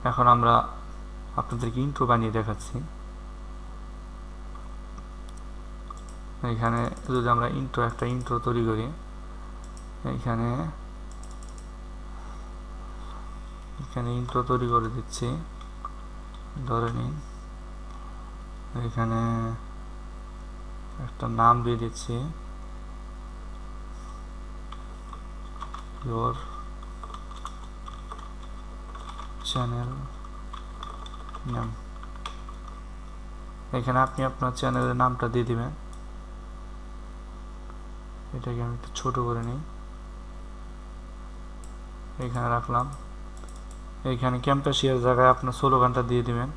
এখন আমরা আপনাদেরকে ইন্ট্রো বানিয়ে দেখাচ্ছি। এখানে যদি আমরা একটা ইন্ট্রো তৈরি করি, এখানে ইন্ট্রো তৈরি করে দিচ্ছি। ধরে নিন এখানে একটা নাম দিয়ে দিচ্ছি, your channel name। এখানে আপনি আপনার চ্যানেলের নামটা দিয়ে দিবেন। এটাকে আমি একটু ছোট করে নিই, এখানে রাখলাম। এখানে ক্যাম্পাসিয়ার জায়গায় আপনার স্লোগানটা দিয়ে দিবেন,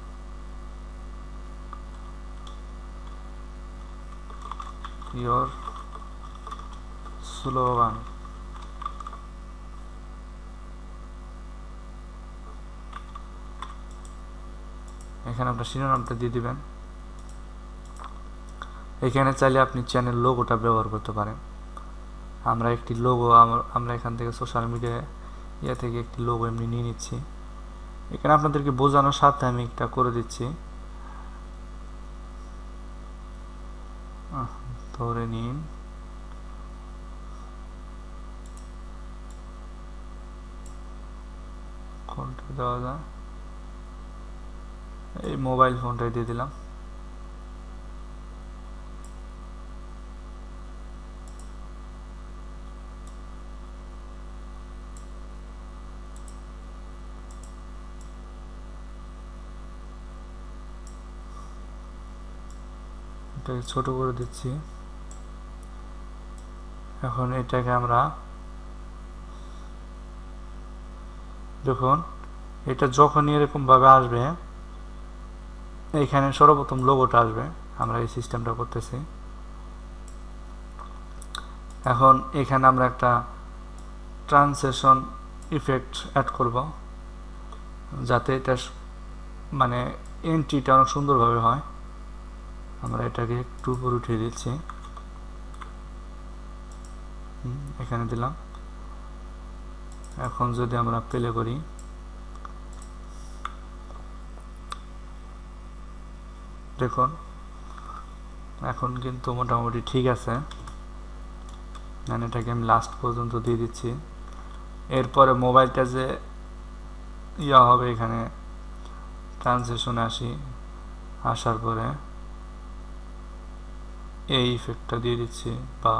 your স্লোগান। এখানে আপনার শিরোনামটা দিয়ে দিবেন। এখানে চাইলে আপনি চ্যানেল লোগোটা ব্যবহার করতে পারেন। আমরা একটি লোগো আমরা এখান থেকে সোশ্যাল মিডিয়া থেকে একটি লোগো এমনি নিয়ে নিচ্ছি। এখানে আপনাদেরকে বোঝানোর সাথে আমি একটা করে দিচ্ছি। ধরে নিন কোনটা দেওয়া যায়, এই মোবাইল ফোনটাই দিয়ে দিলাম। এটাকে ছোট করে দিচ্ছি। এখন এটাকে আমরা দেখুন, এটা যখনই এরকম ভাবে আসবে, এখানে সর্বপ্রথম লোগোটা আসবে। আমরা এই সিস্টেমটা করতেছি। এখন এখানে আমরা একটা ট্রান্সলেশন ইফেক্ট অ্যাড করব, যাতে এটা মানে এন্ট্রিটা অনেক সুন্দরভাবে হয়। আমরা এটাকে একটু উপরে উঠিয়ে দিচ্ছি, এখানে দিলাম। এখন যদি আমরা প্লে করি, দেখুন এখন কিন্তু মোটামুটি ঠিক আছে। এটাকে আমি লাস্ট পর্যন্ত দিয়ে দিচ্ছি। এরপরে মোবাইলটা যে হবে, এখানে ট্রান্সলেশনে আসার পরে এই ইফেক্টটা দিয়ে দিচ্ছি, বা